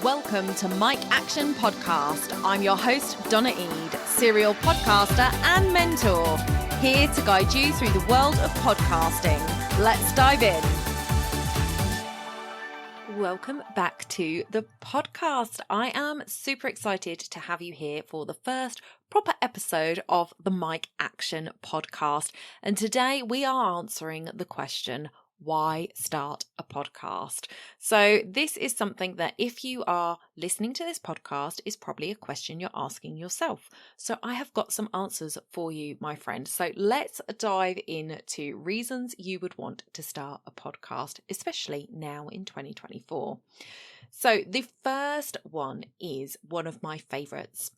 Welcome to Mic Action Podcast. I'm your host, Donna Eade, serial podcaster and mentor, here to guide you through the world of podcasting. Let's dive in. Welcome back to the podcast. I am super excited to have you here for the first proper episode of the Mic Action Podcast. And today we are answering the question, why start a podcast? So this is something that if you are listening to this podcast is probably a question you're asking yourself. So I have got some answers for you, my friend. So let's dive into reasons you would want to start a podcast, especially now in 2024. So the first one is one of my favorites.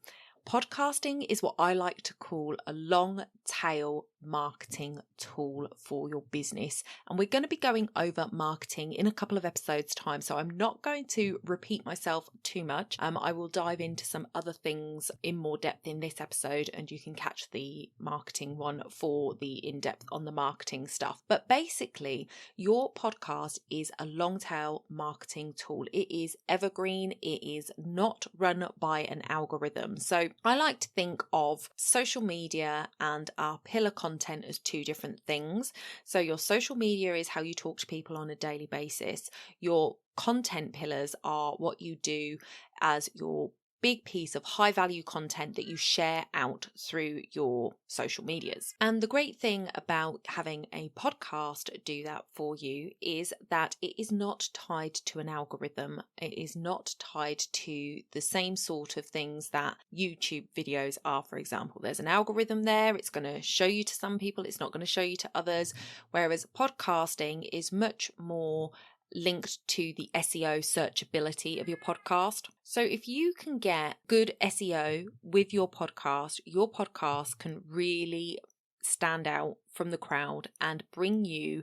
Podcasting is what I like to call a long tail marketing tool for your business. And we're going to be going over marketing in a couple of episodes' time. So I'm not going to repeat myself too much. I will dive into some other things in more depth in this episode, and you can catch the marketing one for the in-depth on the marketing stuff. But basically, your podcast is a long tail marketing tool. It is evergreen. It is not run by an algorithm. So I like to think of social media and our pillar content as two different things. So your social media is how you talk to people on a daily basis. Your content pillars are what you do as your big piece of high value content that you share out through your social medias. And the great thing about having a podcast do that for you is that it is not tied to an algorithm. It is not tied to the same sort of things that YouTube videos are, for example. There's an algorithm there. It's going to show you to some people. It's not going to show you to others. Whereas podcasting is much more linked to the SEO searchability of your podcast. So if you can get good SEO with your podcast can really stand out from the crowd and bring you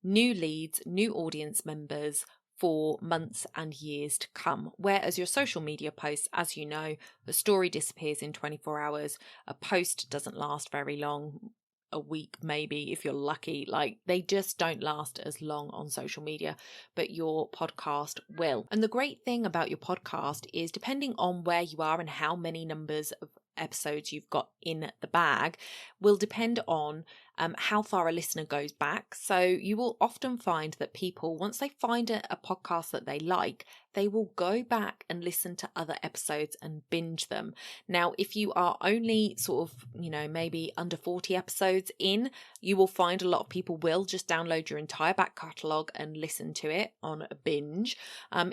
new leads, new audience members for months and years to come. Whereas your social media posts, as you know, the story disappears in 24 hours. A post doesn't last very long. A week maybe if you're lucky. Like, they just don't last as long on social media, but your podcast will. And the great thing about your podcast is, depending on where you are and how many numbers of episodes you've got in the bag, will depend on how far a listener goes back. So you will often find that people, once they find a podcast that they like, they will go back and listen to other episodes and binge them. Now, if you are only sort of, maybe under 40 episodes in, you will find a lot of people will just download your entire back catalogue and listen to it on a binge.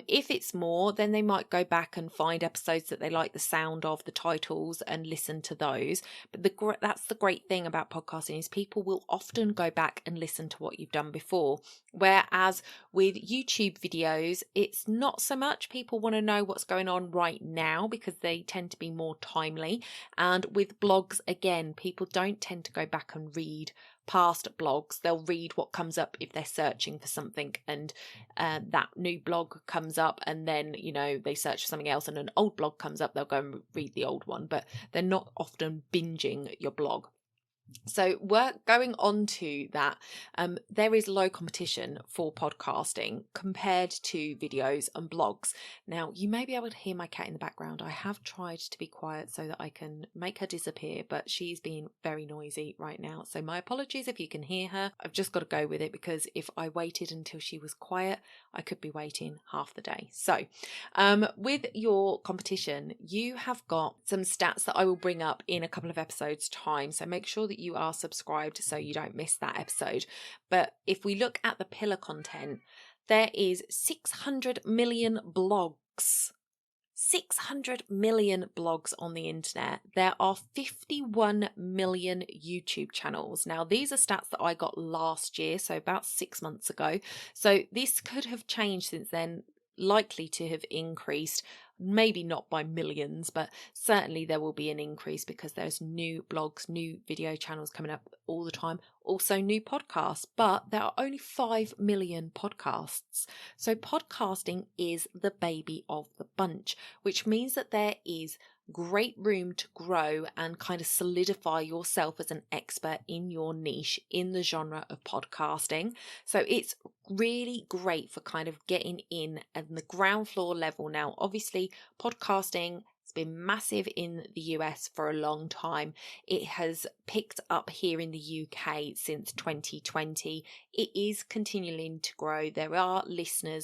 If it's more, then they might go back and find episodes that they like the sound of, the titles, and listen to those. But that's the great thing about podcasting, is people will often go back and listen to what you've done before. Whereas with YouTube videos, it's not so much. People want to know what's going on right now because they tend to be more timely. And with blogs, again, people don't tend to go back and read past blogs. They'll read what comes up if they're searching for something, and that new blog comes up, and then they search for something else and an old blog comes up, they'll go and read the old one, but they're not often binging your blog. So we're going on to that. There is low competition for podcasting compared to videos and blogs. Now, you may be able to hear my cat in the background. I have tried to be quiet so that I can make her disappear, but she's being very noisy right now. So my apologies if you can hear her. I've just got to go with it, because if I waited until she was quiet, I could be waiting half the day. So with your competition, you have got some stats that I will bring up in a couple of episodes' time. So make sure that you are subscribed so you don't miss that episode. But if we look at the pillar content, there is 600 million blogs. 600 million blogs on the internet. There are 51 million YouTube channels. Now, these are stats that I got last year, so about 6 months ago. So this could have changed since then, likely to have increased, maybe not by millions, but certainly there will be an increase because there's new blogs, new video channels coming up all the time, also new podcasts, but there are only 5 million podcasts. So podcasting is the baby of the bunch, which means that there is great room to grow and kind of solidify yourself as an expert in your niche in the genre of podcasting. So it's really great for kind of getting in at the ground floor level. Now, obviously, podcasting has been massive in the US for a long time. It has picked up here in the UK since 2020. It is continuing to grow. There are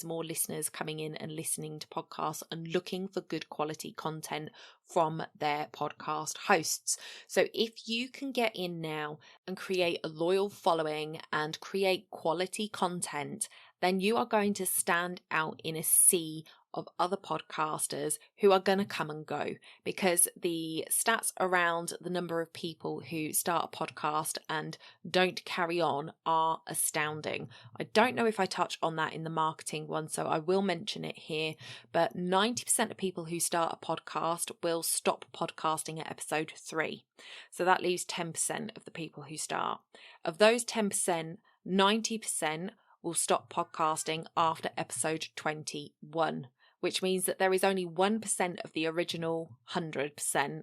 more listeners coming in and listening to podcasts and looking for good quality content from their podcast hosts. So if you can get in now and create a loyal following and create quality content, then you are going to stand out in a sea of other podcasters who are going to come and go, because the stats around the number of people who start a podcast and don't carry on are astounding. I don't know if I touch on that in the marketing one, so I will mention it here, but 90% of people who start a podcast will stop podcasting at episode 3. So that leaves 10% of the people who start. Of those 10%, 90% will stop podcasting after episode 21, which means that there is only 1% of the original 100%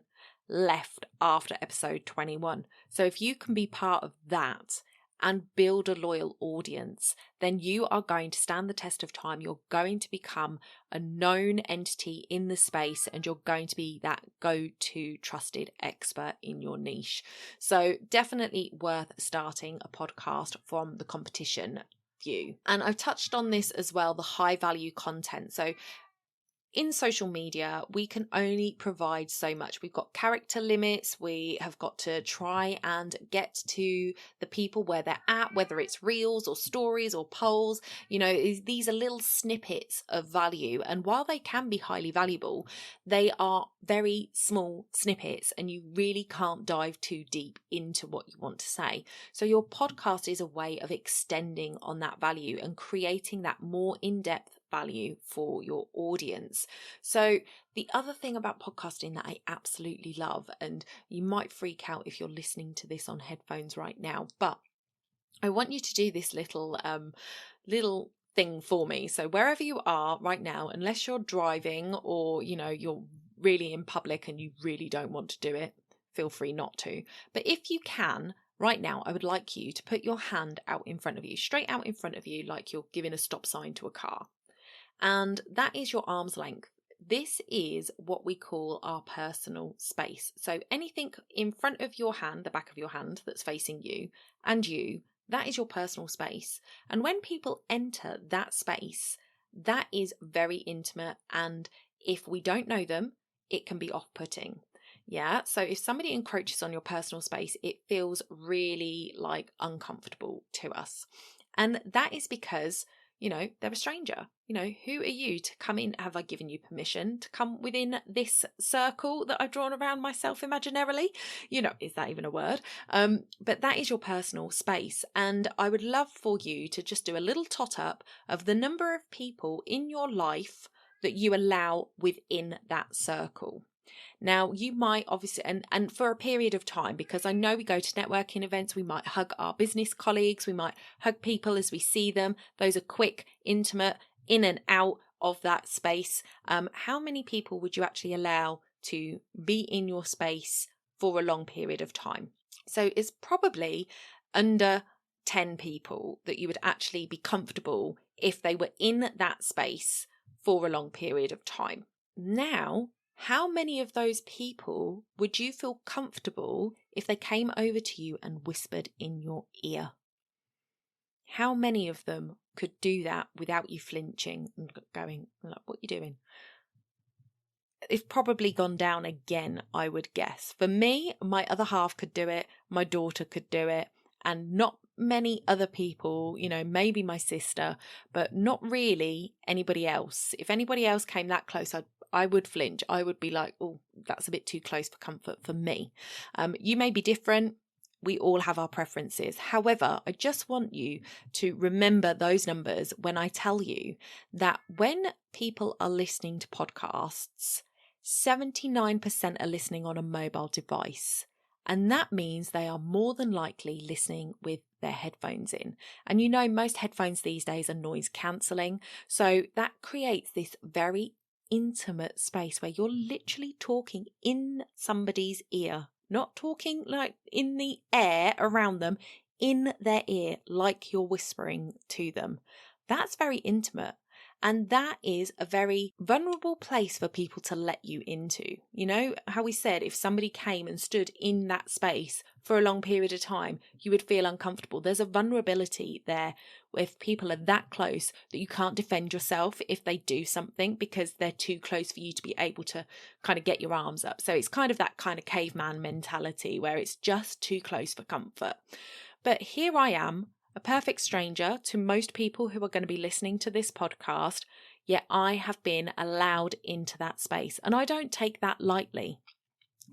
left after episode 21. So if you can be part of that and build a loyal audience, then you are going to stand the test of time. You're going to become a known entity in the space, and you're going to be that go-to trusted expert in your niche. So definitely worth starting a podcast from the competition view. And I've touched on this as well, the high value content. So in social media, we can only provide so much. We've got character limits. We have got to try and get to the people where they're at, whether it's reels or stories or polls. You know, these are little snippets of value. And while they can be highly valuable, they are very small snippets, and you really can't dive too deep into what you want to say. So your podcast is a way of extending on that value and creating that more in-depth value for your audience. So the other thing about podcasting that I absolutely love, and you might freak out if you're listening to this on headphones right now, but I want you to do this little thing for me. So wherever you are right now, unless you're driving or you're really in public and you really don't want to do it, feel free not to. But if you can, right now, I would like you to put your hand out in front of you, straight out in front of you, like you're giving a stop sign to a car. And that is your arm's length. This is what we call our personal space. So anything in front of your hand, the back of your hand that's facing you, and you, that is your personal space. And when people enter that space, that is very intimate. And if we don't know them, it can be off-putting. Yeah. So if somebody encroaches on your personal space, it feels really like uncomfortable to us. And that is because they're a stranger. Who are you to come in? Have I given you permission to come within this circle that I've drawn around myself imaginarily? Is that even a word? But that is your personal space. And I would love for you to just do a little tot up of the number of people in your life that you allow within that circle. Now, you might obviously, and for a period of time, because I know we go to networking events, we might hug our business colleagues, we might hug people as we see them. Those are quick, intimate, in and out of that space. How many people would you actually allow to be in your space for a long period of time? So it's probably under 10 people that you would actually be comfortable if they were in that space for a long period of time. Now, how many of those people would you feel comfortable if they came over to you and whispered in your ear? How many of them could do that without you flinching and going, what are you doing? It's probably gone down again, I would guess. For me, my other half could do it, my daughter could do it, and not many other people, maybe my sister, but not really anybody else. If anybody else came that close, I would flinch. I would be like, oh, that's a bit too close for comfort for me. You may be different. We all have our preferences. However, I just want you to remember those numbers when I tell you that when people are listening to podcasts, 79% are listening on a mobile device. And that means they are more than likely listening with their headphones in. And most headphones these days are noise cancelling. So that creates this very intimate space where you're literally talking in somebody's ear, not talking like in the air around them, in their ear, like you're whispering to them. That's very intimate. And that is a very vulnerable place for people to let you into. You know how we said if somebody came and stood in that space for a long period of time, you would feel uncomfortable. There's a vulnerability there if people are that close that you can't defend yourself if they do something because they're too close for you to be able to kind of get your arms up. So it's kind of that kind of caveman mentality where it's just too close for comfort. But here I am, a perfect stranger to most people who are going to be listening to this podcast, yet I have been allowed into that space, and I don't take that lightly.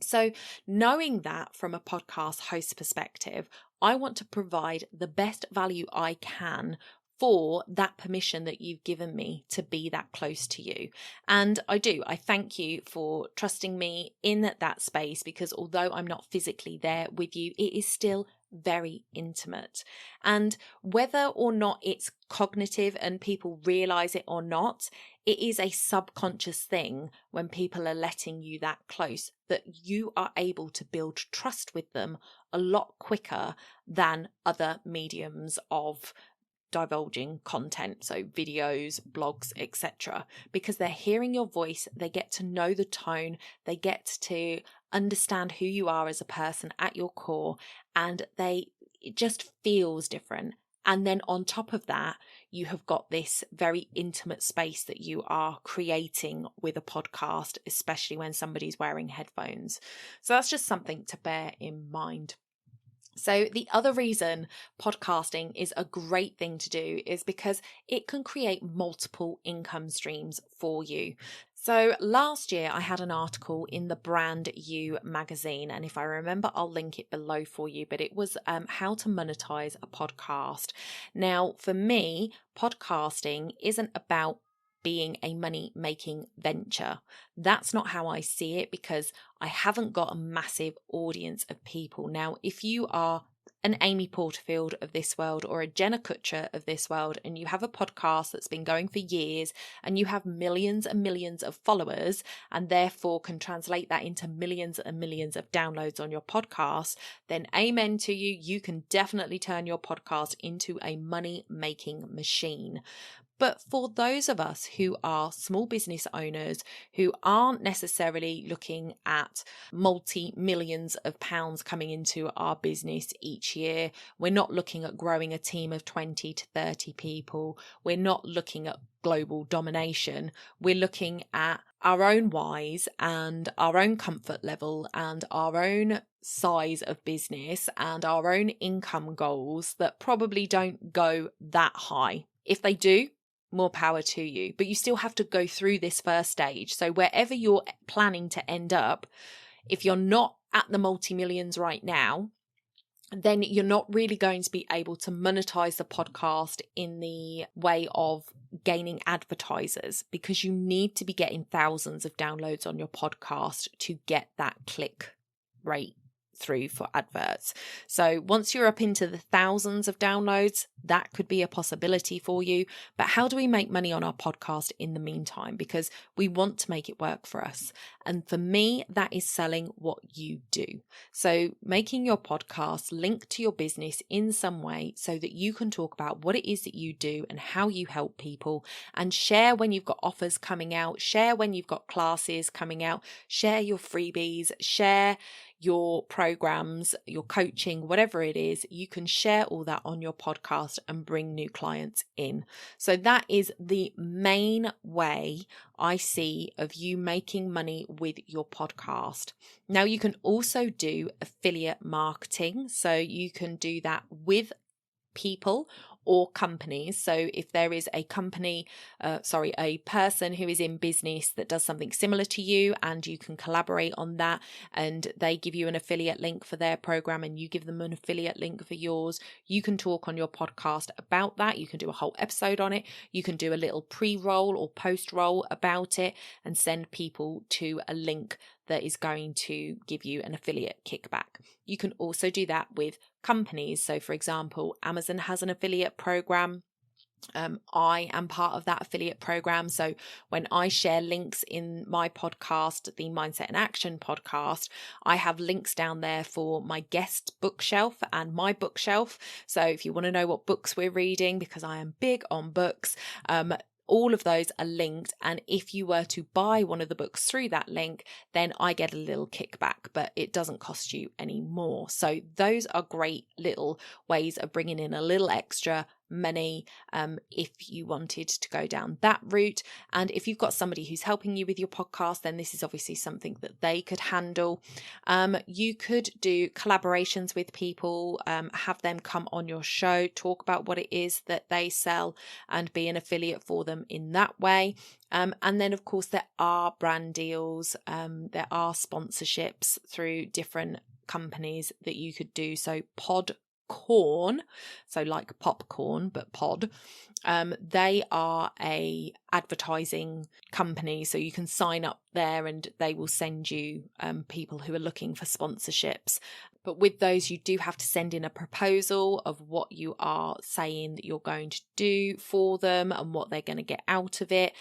So knowing that from a podcast host perspective, I want to provide the best value I can for that permission that you've given me to be that close to you. And I thank you for trusting me in that space, because although I'm not physically there with you, it is still very intimate. And whether or not it's cognitive and people realize it or not, it is a subconscious thing when people are letting you that close, that you are able to build trust with them a lot quicker than other mediums of divulging content, so videos, blogs, etc., because they're hearing your voice, they get to know the tone, they get to understand who you are as a person at your core, and it just feels different. And then on top of that, you have got this very intimate space that you are creating with a podcast, especially when somebody's wearing headphones. So that's just something to bear in mind. So the other reason podcasting is a great thing to do is because it can create multiple income streams for you. So last year I had an article in the Brand You magazine, and if I remember, I'll link it below for you, but it was how to monetize a podcast. Now, for me, podcasting isn't about being a money-making venture. That's not how I see it, because I haven't got a massive audience of people. Now, if you are an Amy Porterfield of this world or a Jenna Kutcher of this world, and you have a podcast that's been going for years and you have millions and millions of followers, and therefore can translate that into millions and millions of downloads on your podcast, then amen to you. You can definitely turn your podcast into a money-making machine. But for those of us who are small business owners, who aren't necessarily looking at multi-millions of pounds coming into our business each year, we're not looking at growing a team of 20 to 30 people, we're not looking at global domination, we're looking at our own whys and our own comfort level and our own size of business and our own income goals that probably don't go that high. If they do, more power to you, but you still have to go through this first stage. So wherever you're planning to end up, if you're not at the multi-millions right now, then you're not really going to be able to monetize the podcast in the way of gaining advertisers, because you need to be getting thousands of downloads on your podcast to get that click rate through for adverts. So once you're up into the thousands of downloads, that could be a possibility for you. But how do we make money on our podcast in the meantime? Because we want to make it work for us. And for me, that is selling what you do. So making your podcast link to your business in some way so that you can talk about what it is that you do and how you help people, and share when you've got offers coming out, share when you've got classes coming out, share your freebies, share your programs, your coaching, whatever it is. You can share all that on your podcast and bring new clients in. So that is the main way I see of you making money with your podcast. Now, you can also do affiliate marketing. So you can do that with people or companies. So if there is a a person who is in business that does something similar to you, and you can collaborate on that, and they give you an affiliate link for their program and you give them an affiliate link for yours, you can talk on your podcast about that. You can do a whole episode on it. You can do a little pre-roll or post-roll about it and send people to a link that is going to give you an affiliate kickback. You can also do that with companies. So for example, Amazon has an affiliate program. I am part of that affiliate program. So when I share links in my podcast, the Mindset in Action podcast, I have links down there for my guest bookshelf and my bookshelf. So if you want to know what books we're reading, because I am big on books, all of those are linked. And if you were to buy one of the books through that link, then I get a little kickback, but it doesn't cost you any more. So those are great little ways of bringing in a little extra money if you wanted to go down that route. And if you've got somebody who's helping you with your podcast, then this is obviously something that they could handle. You could do collaborations with people, have them come on your show, talk about what it is that they sell and be an affiliate for them in that way. And then of course there are brand deals, there are sponsorships through different companies that you could do. So Podcorn, so like popcorn but pod, they are a advertising company, so you can sign up there and they will send you people who are looking for sponsorships. But with those, you do have to send in a proposal of what you are saying that you're going to do for them and what they're going to get out of it.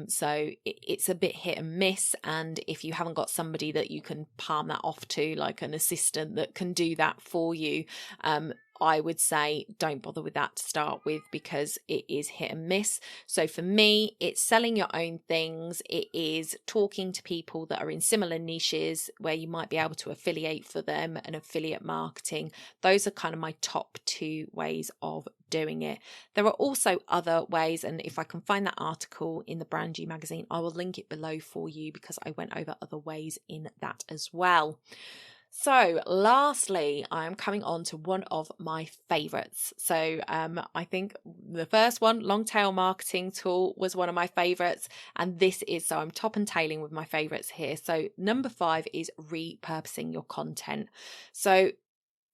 So it's a bit hit and miss. And if you haven't got somebody that you can palm that off to, like an assistant that can do that for you, I would say don't bother with that to start with, because it is hit and miss. So for me, it's selling your own things. It is talking to people that are in similar niches where you might be able to affiliate for them, and affiliate marketing. Those are kind of my top two ways of doing it. There are also other ways, and if I can find that article in the Brand You magazine, I will link it below for you, because I went over other ways in that as well. So lastly, I'm coming on to one of my favorites. So I think the first one, long tail marketing tool, was one of my favorites. And this is, so I'm top and tailing with my favorites here. So number 5 is repurposing your content. So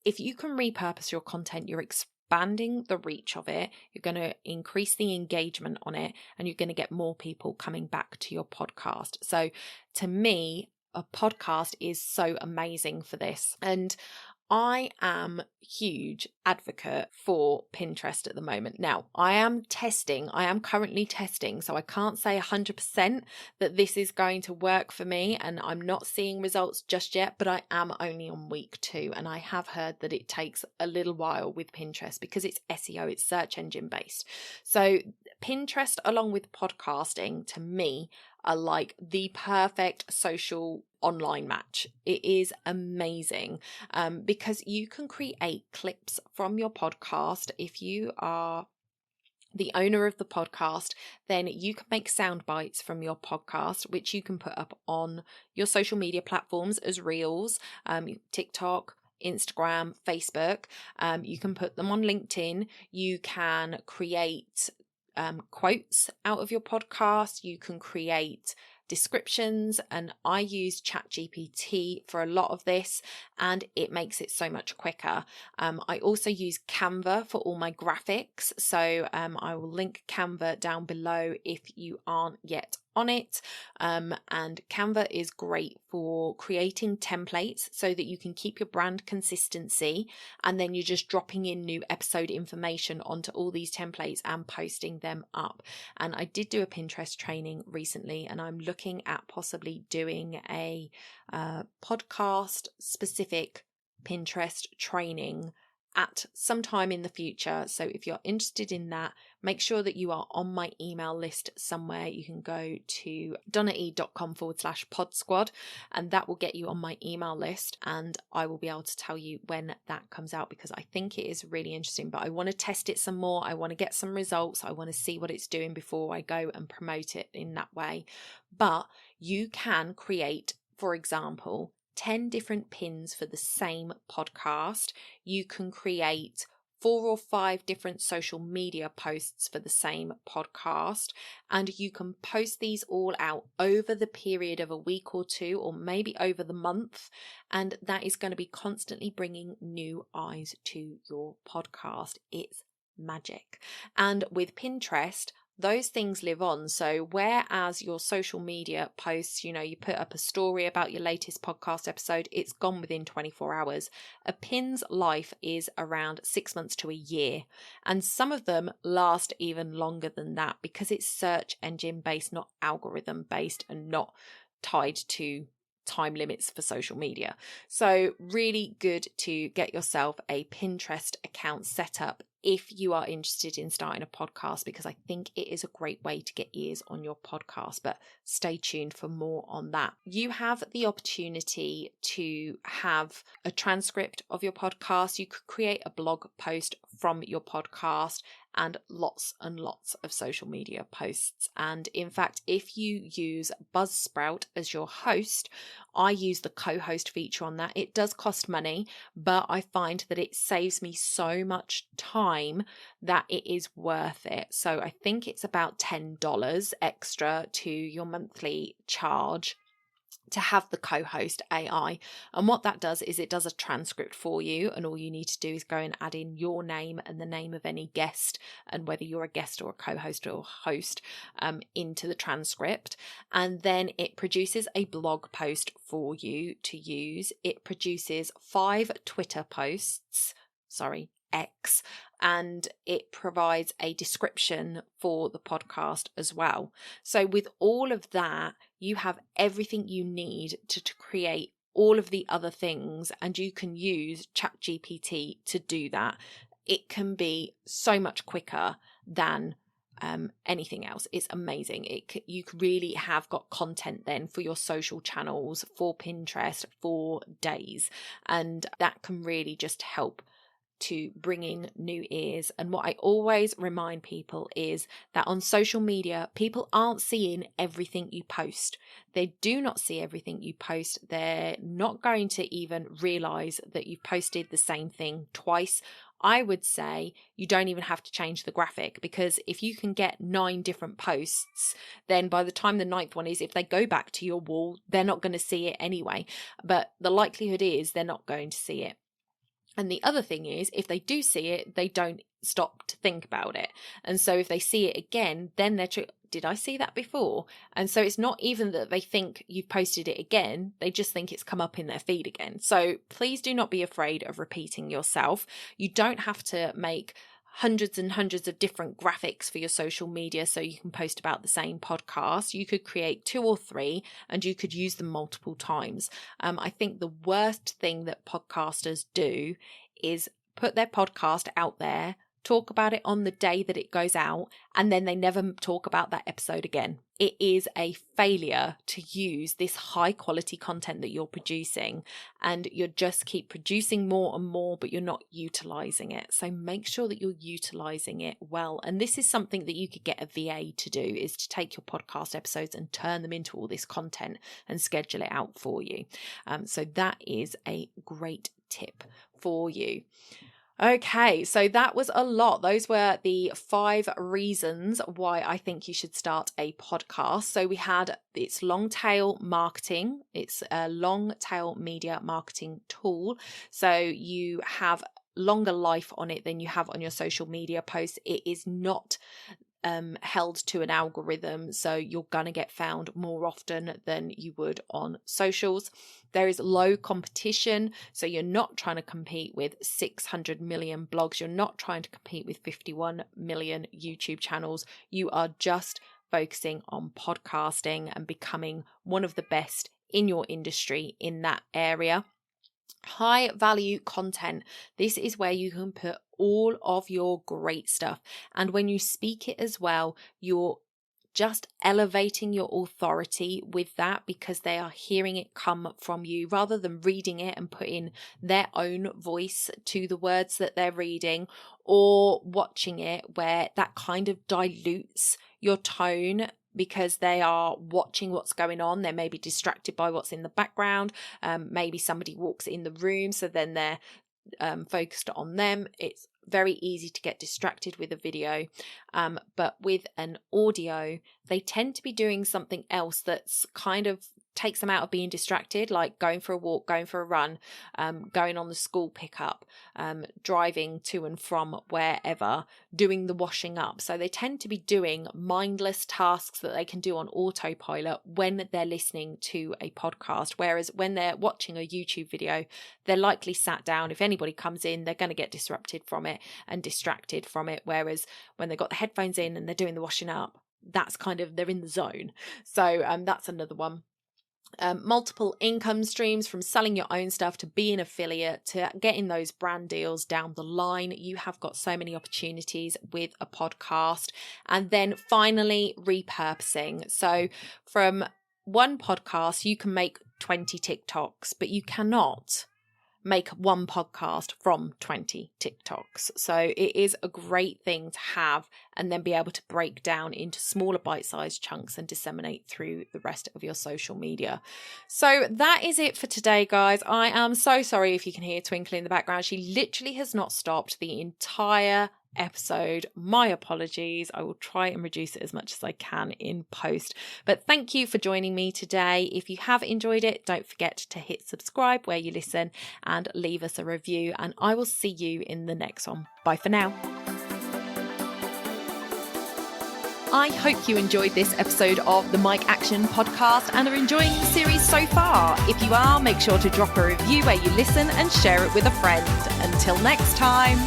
if you can repurpose your content, you're expanding the reach of it, you're going to increase the engagement on it, and you're going to get more people coming back to your podcast. So to me, a podcast is so amazing for this. And I am huge advocate for Pinterest at the moment. Now, I am currently testing, so I can't say 100% that this is going to work for me, and I'm not seeing results just yet, but I am only on week 2, and I have heard that it takes a little while with Pinterest because it's SEO, it's search engine based. So Pinterest, along with podcasting, to me, are like the perfect social online match. It is amazing because you can create clips from your podcast. If you are the owner of the podcast, then you can make sound bites from your podcast, which you can put up on your social media platforms as reels, TikTok, Instagram, Facebook. You can put them on LinkedIn. You can create quotes out of your podcast. You can create descriptions, and I use ChatGPT for a lot of this, and it makes it so much quicker. I also use Canva for all my graphics, so I will link Canva down below if you aren't yet on it. And Canva is great for creating templates so that you can keep your brand consistency, and then you're just dropping in new episode information onto all these templates and posting them up. And I did do a Pinterest training recently, and I'm looking at possibly doing a podcast specific Pinterest training at some time in the future. So if you're interested in that, make sure that you are on my email list somewhere. You can go to donnae.com/podsquad, and that will get you on my email list, and I will be able to tell you when that comes out, because I think it is really interesting. But I want to test it some more. I want to get some results. I want to see what it's doing before I go and promote it in that way. But you can create, for example, 10 different pins for the same podcast. You can create 4 or 5 different social media posts for the same podcast, and you can post these all out over the period of a week or 2, or maybe over the month, and that is going to be constantly bringing new eyes to your podcast. It's magic. And with Pinterest, those things live on. So whereas your social media posts, you put up a story about your latest podcast episode, it's gone within 24 hours. A pin's life is around 6 months to a year. And some of them last even longer than that because it's search engine based, not algorithm based, and not tied to time limits for social media. So really good to get yourself a Pinterest account set up if you are interested in starting a podcast, because I think it is a great way to get ears on your podcast. But stay tuned for more on that. You have the opportunity to have a transcript of your podcast. You could create a blog post from your podcast and lots of social media posts. And in fact, if you use Buzzsprout as your host, I use the co-host feature on that. It does cost money, but I find that it saves me so much time that it is worth it. So I think it's about $10 extra to your monthly charge to have the co-host AI. And what that does is it does a transcript for you, and all you need to do is go and add in your name and the name of any guest, and whether you're a guest or a co-host or host, into the transcript. And then it produces a blog post for you to use. It produces 5 Twitter posts, X, and it provides a description for the podcast as well. So with all of that, you have everything you need to create all of the other things, and you can use ChatGPT to do that. It can be so much quicker than anything else. It's amazing. You really have got content then for your social channels, for Pinterest, for days, and that can really just help to bring in new ears. And what I always remind people is that on social media, people aren't seeing everything you post. They do not see everything you post. They're not going to even realize that you've posted the same thing twice. I would say you don't even have to change the graphic, because if you can get 9 different posts, then by the time the 9th one is, if they go back to your wall, they're not going to see it anyway. But the likelihood is they're not going to see it. And the other thing is, if they do see it, they don't stop to think about it. And so if they see it again, then they're did I see that before? And so it's not even that they think you've posted it again, they just think it's come up in their feed again. So please do not be afraid of repeating yourself. You don't have to make hundreds and hundreds of different graphics for your social media so you can post about the same podcast. You could create 2 or 3 and you could use them multiple times. I think the worst thing that podcasters do is put their podcast out there, talk about it on the day that it goes out, and then they never talk about that episode again. It is a failure to use this high quality content that you're producing, and you just keep producing more and more, but you're not utilizing it. So make sure that you're utilizing it well. And this is something that you could get a VA to do, is to take your podcast episodes and turn them into all this content and schedule it out for you. So that is a great tip for you. Okay, so that was a lot. Those were the 5 reasons why I think you should start a podcast. So we had its long tail marketing. It's a long tail media marketing tool. So you have longer life on it than you have on your social media posts. It is not held to an algorithm, so you're gonna get found more often than you would on socials. There is low competition, so you're not trying to compete with 600 million blogs. You're not trying to compete with 51 million YouTube channels. You are just focusing on podcasting and becoming one of the best in your industry in that area. High value content. This is where you can put all of your great stuff. And when you speak it as well, you're just elevating your authority with that, because they are hearing it come from you rather than reading it and putting their own voice to the words that they're reading, or watching it where that kind of dilutes your tone because they are watching what's going on. They may be distracted by what's in the background. Maybe somebody walks in the room, so then they're focused on them. It's very easy to get distracted with a video, but with an audio, they tend to be doing something else that's kind of takes them out of being distracted, like going for a walk, going for a run, going on the school pickup, driving to and from wherever, doing the washing up. So they tend to be doing mindless tasks that they can do on autopilot when they're listening to a podcast. Whereas when they're watching a YouTube video, they're likely sat down. If anybody comes in, they're going to get disrupted from it and distracted from it. Whereas when they've got the headphones in and they're doing the washing up, that's kind of, they're in the zone. So that's another one. Multiple income streams, from selling your own stuff to being affiliate to getting those brand deals down the line. You have got so many opportunities with a podcast. And then finally, repurposing. So from one podcast, you can make 20 TikToks, but you cannot make one podcast from 20 TikToks. So it is a great thing to have and then be able to break down into smaller bite-sized chunks and disseminate through the rest of your social media. So that is it for today, guys. I am so sorry if you can hear Twinkle in the background. She literally has not stopped the entire episode. My apologies. I will try and reduce it as much as I can in post. But thank you for joining me today. If you have enjoyed it, don't forget to hit subscribe where you listen and leave us a review. And I will see you in the next one. Bye for now. I hope you enjoyed this episode of the Mic Action podcast and are enjoying the series so far. If you are, make sure to drop a review where you listen and share it with a friend. Until next time.